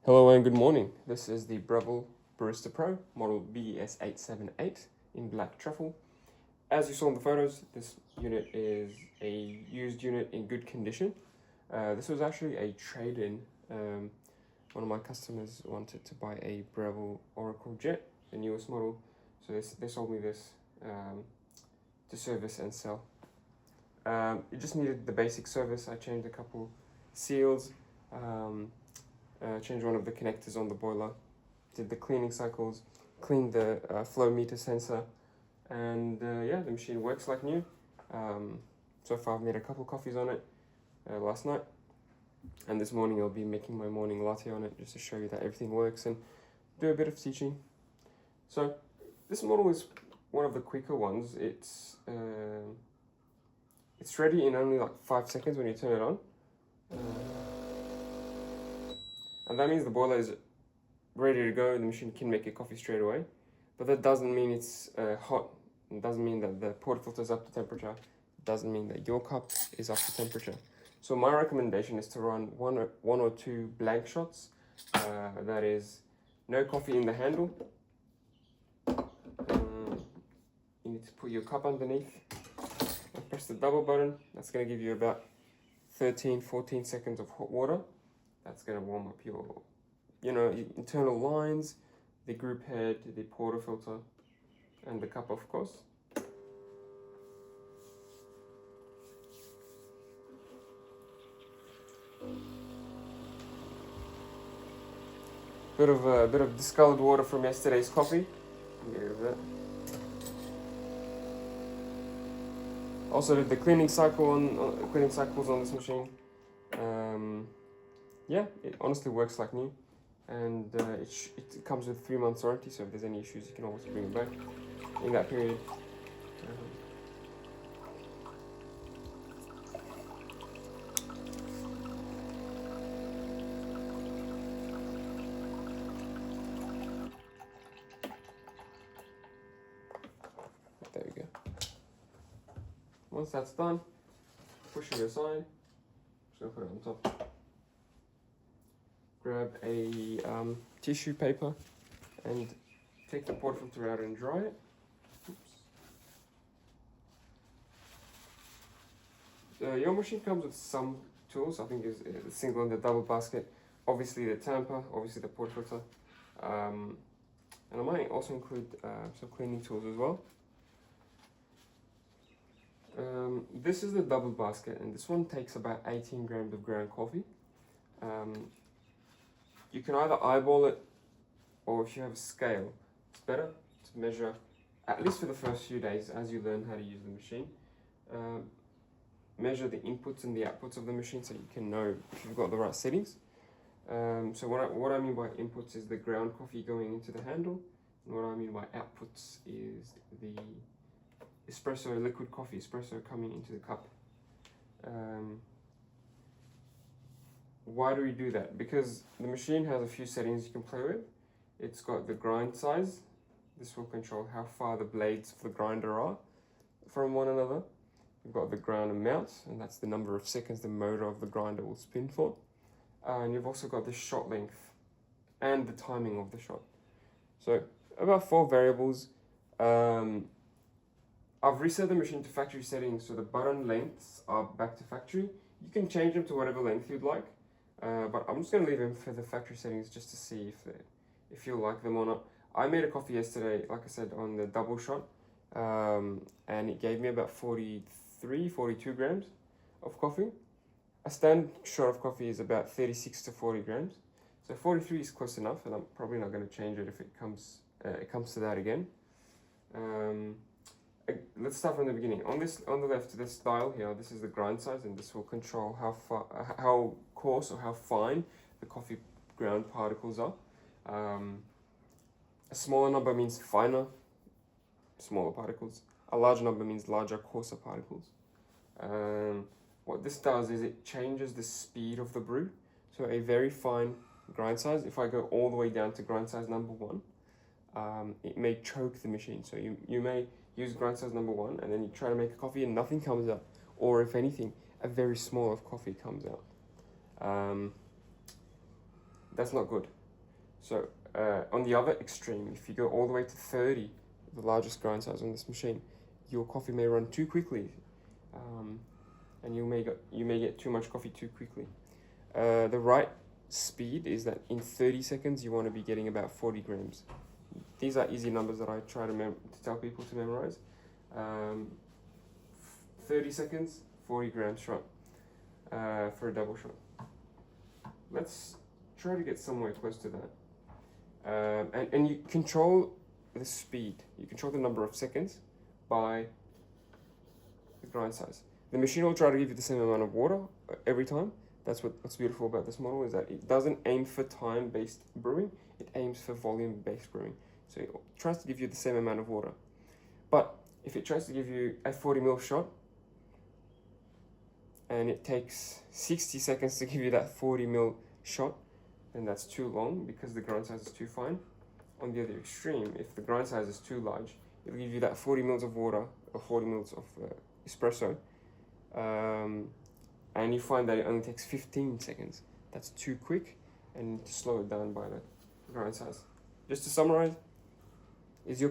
Hello and good morning. This is the Breville Barista Pro, model BES878 in black truffle. As you saw in the photos, this unit is a used unit in good condition. This was actually a trade-in. One of my customers wanted to buy a Breville Oracle Jet, the newest model, so they sold me this to service and sell. It just needed the basic service. I changed a couple seals, changed one of the connectors on the boiler, did the cleaning cycles, cleaned the flow meter sensor, and yeah, the machine works like new. So far I've made a couple coffees on it last night, and this morning I'll be making my morning latte on it just to show you that everything works and do a bit of teaching. So this model is one of the quicker ones. It's ready in only like 5 seconds when you turn it on. And that means the boiler is ready to go. The machine can make your coffee straight away. But that doesn't mean it's hot. It doesn't mean that the portafilter is up to temperature. It doesn't mean that your cup is up to temperature. So my recommendation is to run one or two blank shots. That is no coffee in the handle. You need to put your cup underneath and press the double button. That's going to give you about 13-14 seconds of hot water. That's going to warm up your internal lines, the group head, the portafilter, and the cup, of course. Bit of discolored water from yesterday's coffee. Get rid of that. Also did the cleaning cycles on this machine. Yeah, it honestly works like new, and it comes with 3 months warranty, so if there's any issues you can always bring it back in that period. There we go. Once that's done, push it aside. Just gonna put it on top. Grab a tissue paper and take the portafilter out and dry it. Your machine comes with some tools. I think is the single and the double basket. Obviously the tamper, obviously the portafilter, and I might also include some cleaning tools as well. This is the double basket, and this one takes about 18 grams of ground coffee. You can either eyeball it, or if you have a scale, it's better to measure, at least for the first few days as you learn how to use the machine. Measure the inputs and the outputs of the machine so you can know if you've got the right settings. So what I mean by inputs is the ground coffee going into the handle, and what I mean by outputs is the espresso, liquid coffee, espresso coming into the cup. Why do we do that? Because the machine has a few settings you can play with. It's got the grind size. This will control how far the blades of the grinder are from one another. You've got the ground amount, and that's the number of seconds the motor of the grinder will spin for. And you've also got the shot length and the timing of the shot. So about 4 variables. I've reset the machine to factory settings, so the button lengths are back to factory. You can change them to whatever length you'd like, but I'm just going to leave them for the factory settings just to see if you'll like them or not. I made a coffee yesterday, like I said, on the double shot, and it gave me about 42 grams of coffee. A standard shot of coffee is about 36 to 40 grams, so 43 is close enough, and I'm probably not going to change it if it comes to that again. Let's start from the beginning. On the left, this dial here, this is the grind size, and this will control how coarse or how fine the coffee ground particles are. A smaller number means finer, smaller particles. A larger number means larger, coarser particles. What this does is it changes the speed of the brew. So a very fine grind size, if I go all the way down to grind size number 1, it may choke the machine. So you may use grind size number 1, and then you try to make a coffee and nothing comes out. Or if anything, a very small of coffee comes out. That's not good. So on the other extreme, if you go all the way to 30, the largest grind size on this machine, your coffee may run too quickly, and you may get too much coffee too quickly. The right speed is that in 30 seconds you want to be getting about 40 grams. These are easy numbers that I try to tell people to memorize. 30 seconds, 40 grams shot for a double shot. Let's try to get somewhere close to that. And you control the speed. You control the number of seconds by the grind size. The machine will try to give you the same amount of water every time. That's what's beautiful about this model, is that it doesn't aim for time-based brewing, it aims for volume-based brewing. So it tries to give you the same amount of water. But if it tries to give you a 40 ml shot, and it takes 60 seconds to give you that 40 ml shot, then that's too long because the grind size is too fine. On the other extreme, if the grind size is too large, it'll give you that 40 ml of water or 40 ml of espresso, and you find that it only takes 15 seconds. That's too quick, and you need to slow it down by the grind size. Just to summarize, is your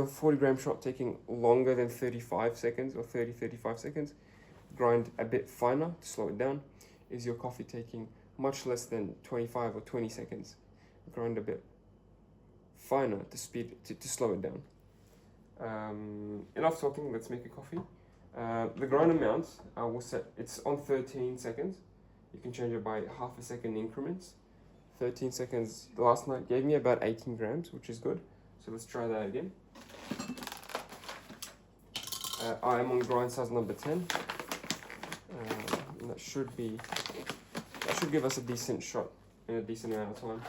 40 gram shot taking longer than 35 seconds or 35 seconds? Grind a bit finer to slow it down. Is your coffee taking much less than 25 or 20 seconds? Grind a bit finer to slow it down. Enough talking, let's make a coffee. The grind amount will set, it's on 13 seconds. You can change it by half a second increments. 13 seconds last night gave me about 18 grams, which is good. So let's try that again. I am on grind size number 10. And that should give us a decent shot in a decent amount of time.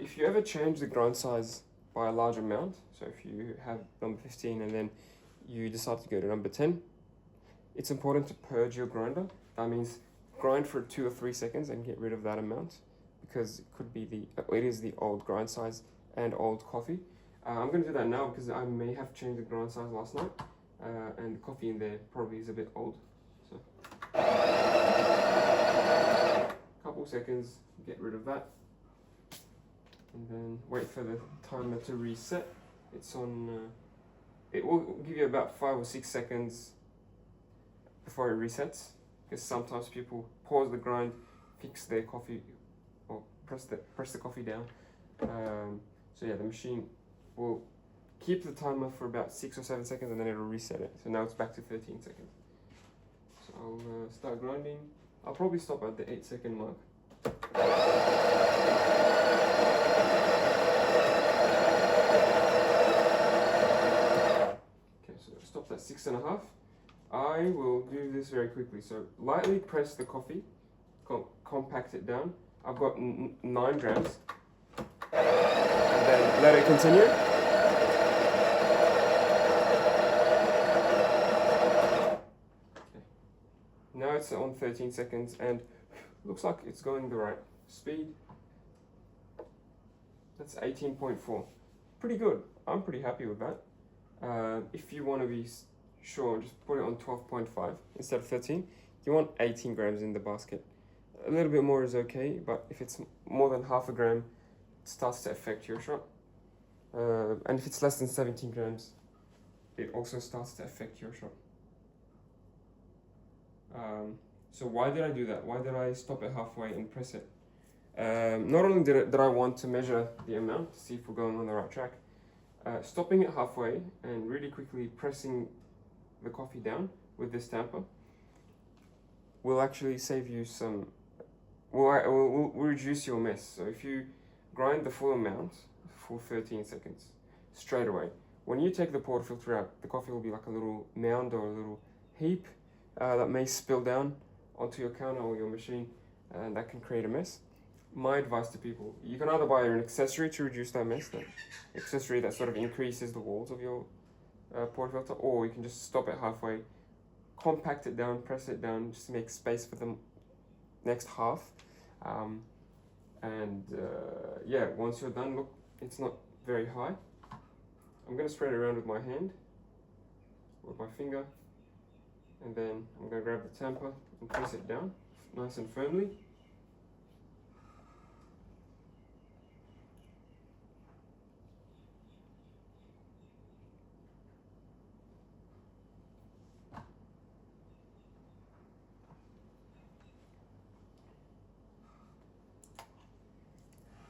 If you ever change the grind size by a large amount, so if you have number 15 and then you decide to go to number 10, it's important to purge your grinder. That means grind for 2 or 3 seconds and get rid of that amount, because it is the old grind size and old coffee. I'm going to do that now because I may have changed the grind size last night, and the coffee in there probably is a bit old. So, couple seconds, get rid of that, and then wait for the timer to reset. It's on. It will give you about 5 or 6 seconds before it resets, because sometimes people pause the grind, fix their coffee, or press the coffee down. So yeah, the machine will keep the timer for about 6 or 7 seconds, and then it'll reset it. So now it's back to 13 seconds. So I'll start grinding. I'll probably stop at the 8-second mark. Okay, so I stopped at 6.5. I will do this very quickly. So lightly press the coffee, compact it down. I've got 9 grams. And then let it continue. Okay. Now it's on 13 seconds and looks like it's going the right speed. That's 18.4. Pretty good. I'm pretty happy with that. If you want to be sure, just put it on 12.5 instead of 13. You want 18 grams in the basket. A little bit more is okay, but if it's more than half a gram, it starts to affect your shot. And if it's less than 17 grams, it also starts to affect your shot. So why did I do that? Why did I stop it halfway and press it? Not only did I want to measure the amount to see if we're going on the right track, stopping it halfway and really quickly pressing the coffee down with this tamper will actually save you some, will reduce your mess. So if you grind the full amount, full 13 seconds, straight away, when you take the portafilter out, the coffee will be like a little mound or a little heap that may spill down onto your counter or your machine, and that can create a mess. My advice to people, you can either buy an accessory to reduce that mess, that accessory that sort of increases the walls of your portafilter, or you can just stop it halfway, compact it down, press it down, just to make space for the next half. And yeah, once you're done, look, it's not very high. I'm going to spread it around with my hand, with my finger, and then I'm going to grab the tamper and press it down nice and firmly.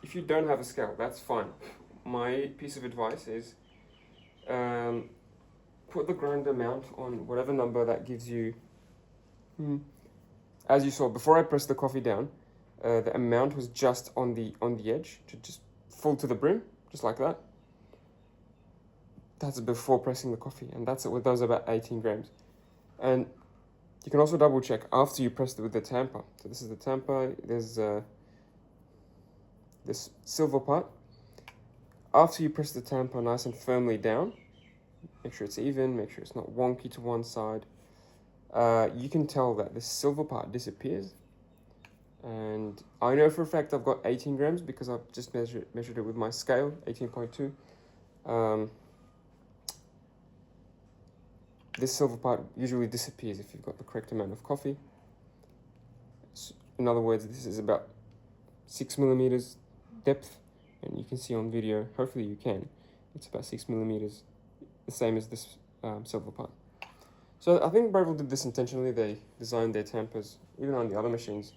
If you don't have a scale, that's fine. My piece of advice is put the grind amount on whatever number that gives you. As you saw, before I pressed the coffee down, the amount was just on the edge, to just full to the brim, just like that. That's before pressing the coffee, and that's it. With those about 18 grams. And you can also double check after you press it with the tamper. So this is the tamper. There's this silver part. After you press the tamper nice and firmly down, make sure it's even, make sure it's not wonky to one side. You can tell that this silver part disappears. And I know for a fact I've got 18 grams because I've just measured it with my scale, 18.2. This silver part usually disappears if you've got the correct amount of coffee. In other words, this is about 6 millimeters depth, and you can see on video, hopefully you can, it's about 6 millimeters, the same as this silver part. So I think Breville did this intentionally. They designed their tampers, even on the other machines,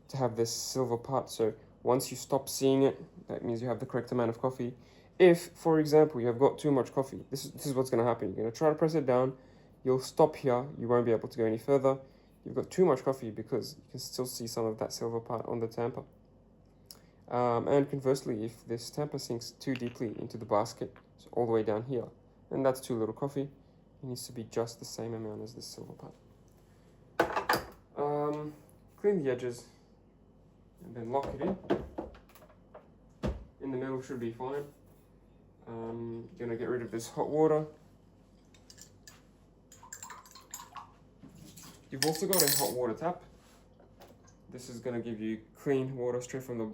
to have this silver part. So once you stop seeing it, that means you have the correct amount of coffee. If, for example, you have got too much coffee, this is what's going to happen. You're going to try to press it down, you'll stop here, you won't be able to go any further. You've got too much coffee because you can still see some of that silver part on the tamper. And conversely, if this tamper sinks too deeply into the basket, so all the way down here, then that's too little coffee. It needs to be just the same amount as this silver part. Clean the edges and then lock it in. In the middle should be fine. You're gonna get rid of this hot water. You've also got a hot water tap. This is gonna give you clean water straight from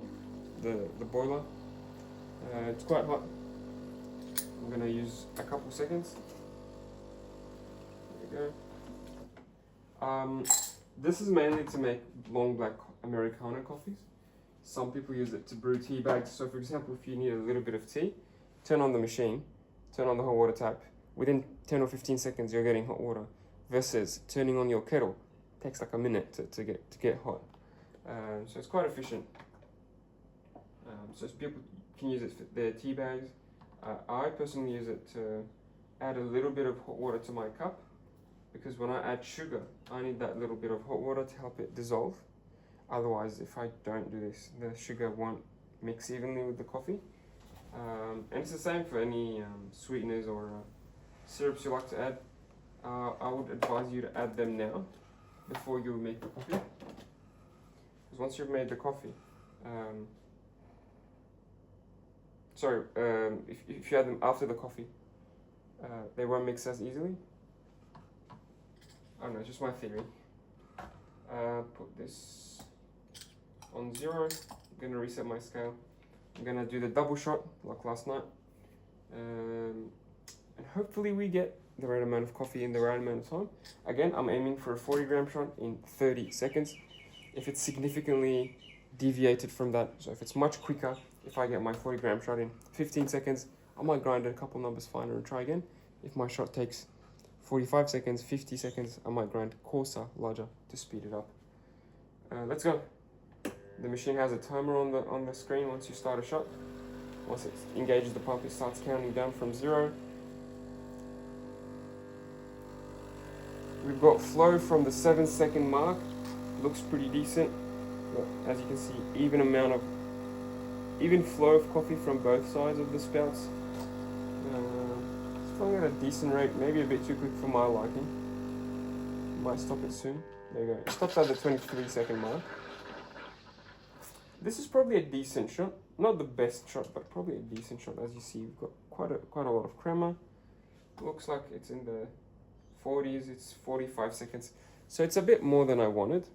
the boiler. It's quite hot. I'm gonna use a couple seconds. There we go. This is mainly to make long black Americano coffees. Some people use it to brew tea bags. So for example, if you need a little bit of tea, turn on the machine, turn on the hot water tap. Within 10 or 15 seconds, you're getting hot water. Versus turning on your kettle, it takes like a minute to get hot. So it's quite efficient. So people can use it for their tea bags. I personally use it to add a little bit of hot water to my cup, because when I add sugar, I need that little bit of hot water to help it dissolve. Otherwise, if I don't do this, the sugar won't mix evenly with the coffee. And it's the same for any sweeteners or syrups you like to add. I would advise you to add them now before you make the coffee. Because once you've made the coffee, if you add them after the coffee, they won't mix as easily. I don't know, it's just my theory. Put this on 0. I'm gonna reset my scale. I'm gonna do the double shot like last night. And hopefully we get the right amount of coffee in the right amount of time. Again, I'm aiming for a 40-gram shot in 30 seconds. If it's significantly deviated from that, so if it's much quicker, if I get my 40-gram shot in 15 seconds, I might grind a couple numbers finer and try again. If my shot takes 45 seconds, 50 seconds, I might grind coarser, larger to speed it up. Let's go. The machine has a timer on the screen once you start a shot. Once it engages the pump, it starts counting down from 0. We've got flow from the 7-second mark. Looks pretty decent. As you can see, even flow of coffee from both sides of the spouts. It's flowing at a decent rate, maybe a bit too quick for my liking. Might stop it soon. There you go. It stops at the 23-second mark. This is probably a decent shot. Not the best shot, but probably a decent shot. As you see, we've got quite a lot of crema. Looks like it's in the 40s. It's 45 seconds. So it's a bit more than I wanted.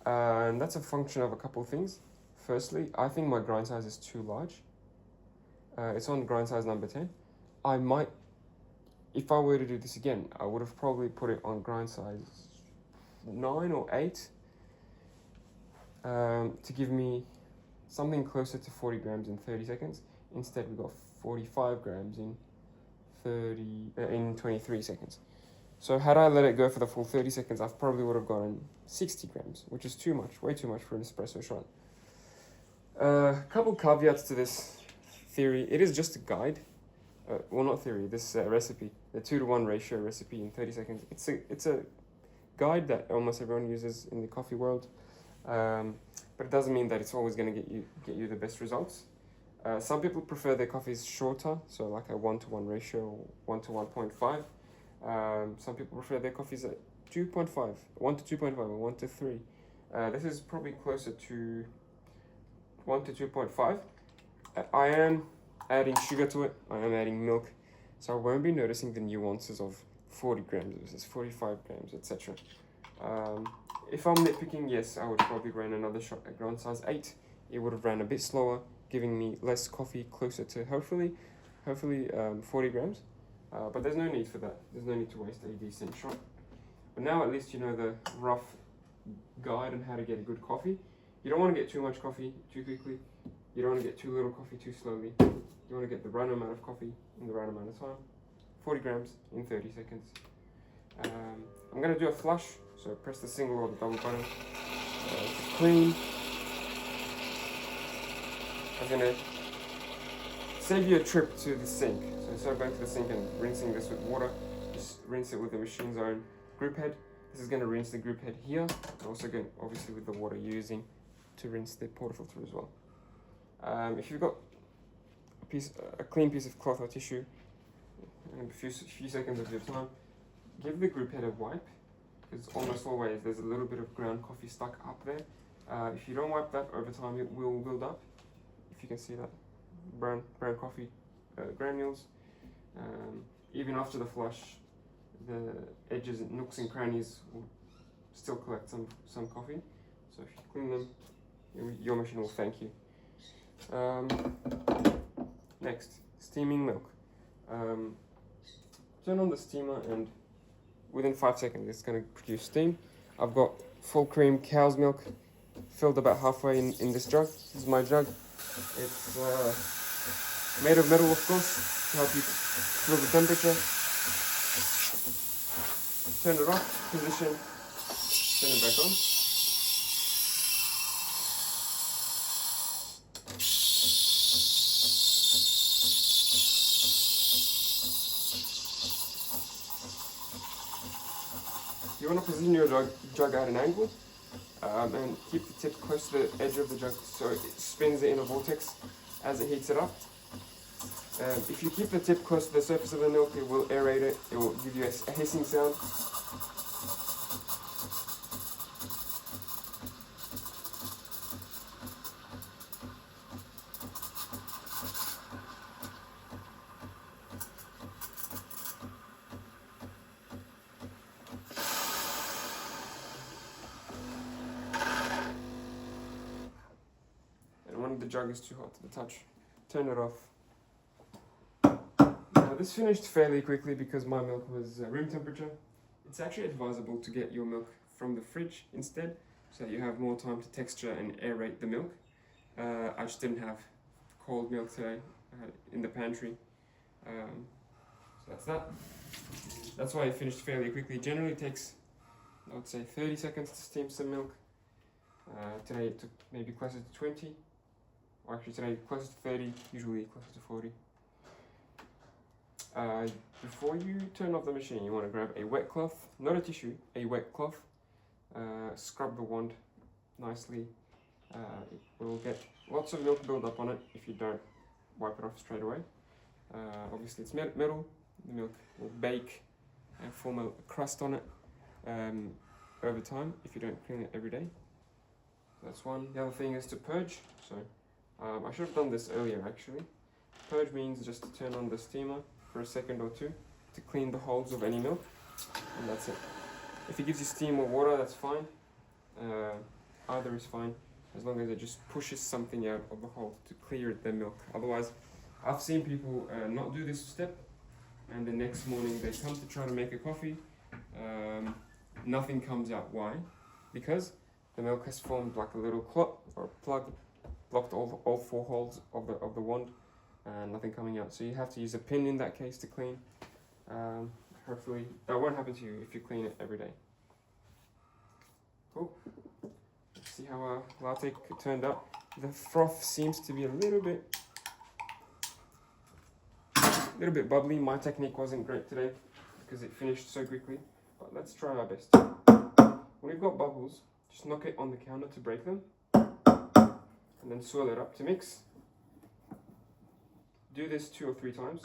And that's a function of a couple of things. Firstly, I think my grind size is too large. It's on grind size number 10. I might, if I were to do this again, I would have probably put it on grind size 9 or 8 to give me something closer to 40 grams in 30 seconds. Instead, we got 45 grams in 23 seconds. So had I let it go for the full 30 seconds, I probably would have gotten 60 grams, which is too much, way too much for an espresso shot. Couple caveats to this theory. It is just a guide. Well, not theory, this recipe, the 2-to-1 ratio recipe in 30 seconds. It's a guide that almost everyone uses in the coffee world, but it doesn't mean that it's always going to get you the best results. Some people prefer their coffees shorter, so like a 1-to-1 ratio, 1 to 1.5. Some people prefer their coffees at 2.5, 1 to 2.5, or 1 to 3. This is probably closer to 1 to 2.5. I am adding sugar to it, I am adding milk, so I won't be noticing the nuances of 40 grams versus 45 grams, etc. If I'm nitpicking, yes, I would probably run another shot at grind size 8. It would have ran a bit slower, giving me less coffee, closer to hopefully 40 grams. But there's no need for that. There's no need to waste a decent shot. But now at least you know the rough guide on how to get a good coffee. You don't want to get too much coffee too quickly. You don't want to get too little coffee too slowly. You want to get the right amount of coffee in the right amount of time. 40 grams in 30 seconds. I'm going to do a flush, so press the single or the double button to clean. I'm going to save you a trip to the sink. So instead of going to the sink and rinsing this with water, just rinse it with the machine's own group head. This is going to rinse the group head here, and also going obviously with the water you're using to rinse the portafilter as well. If you've got a clean piece of cloth or tissue, and a few seconds of your time, give the group head a wipe, because almost always there's a little bit of ground coffee stuck up there. If you don't wipe that, over time it will build up. If you can see that brown coffee granules. Even after the flush, the edges and nooks and crannies will still collect some coffee. So if you clean them, your machine will thank you. Next, steaming milk. Turn on the steamer and within 5 seconds it's going to produce steam. I've got full cream cow's milk filled about halfway in this jug. This is my jug. It's made of metal, of course, to help you feel the temperature. Turn it off, position, turn it back on. You want to position your jug at an angle and keep the tip close to the edge of the jug so it spins it in a vortex as it heats it up. If you keep the tip close to the surface of the milk, it will aerate it, it will give you a hissing sound. And when the jug is too hot to the touch, turn it off. This finished fairly quickly because my milk was room temperature. It's actually advisable to get your milk from the fridge instead, so that you have more time to texture and aerate the milk. I just didn't have cold milk today in the pantry. So that's that. That's why it finished fairly quickly. Generally it takes, I would say, 30 seconds to steam some milk. Today it took maybe closer to 20. Or actually today closer to 30, usually closer to 40. Before you turn off the machine, you want to grab a wet cloth, not a tissue, a wet cloth. Scrub the wand nicely. It will get lots of milk build up on it if you don't wipe it off straight away. Obviously it's metal, the milk will bake and form a crust on it over time if you don't clean it every day. That's one. The other thing is to purge. So I should have done this earlier actually. Purge means just to turn on the steamer for a second or two to clean the holes of any milk, and that's it. If it gives you steam or water, that's fine. Either is fine. as long as it just pushes something out of the hole to clear the milk. Otherwise, I've seen people not do this step, and the next morning they come to try to make a coffee, nothing comes out. Why? Because the milk has formed like a little clot or plug, blocked all four holes of the wand, and nothing coming out. So you have to use a pin in that case to clean. Hopefully that won't happen to you if you clean it every day. Cool. Let's see how our latte turned out. The froth seems to be a little bit bubbly. My technique wasn't great today because it finished so quickly, but let's try our best. When we've got bubbles, just knock it on the counter to break them, and then swirl it up to mix. Do this 2 or 3 times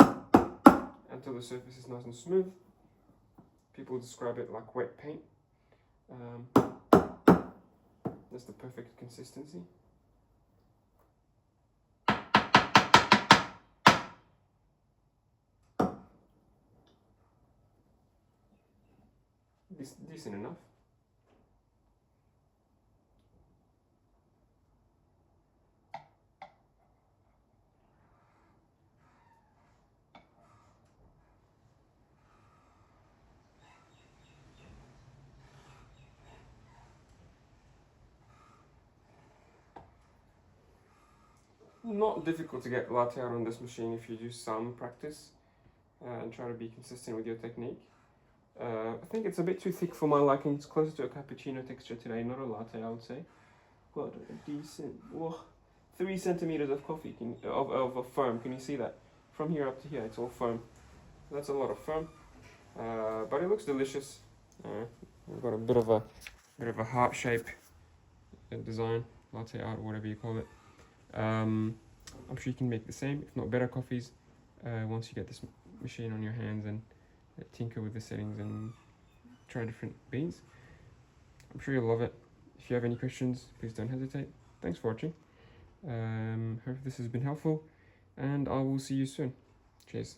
until the surface is nice and smooth. People describe it like wet paint. That's the perfect consistency. Decent enough. Not difficult to get latte out on this machine if you do some practice and try to be consistent with your technique. I think it's a bit too thick for my liking. It's closer to a cappuccino texture today, not a latte, I would say. Got a decent 3 centimeters of coffee, of foam. Can you see that? From here up to here, it's all foam. That's a lot of foam, but it looks delicious. We've got a bit of a heart shape design, latte art, whatever you call it. I'm sure you can make the same, if not better coffees, once you get this machine on your hands and tinker with the settings and try different beans. I'm sure you'll love it. If you have any questions, please don't hesitate. Thanks for watching. Hope this has been helpful, and I will see you soon. Cheers.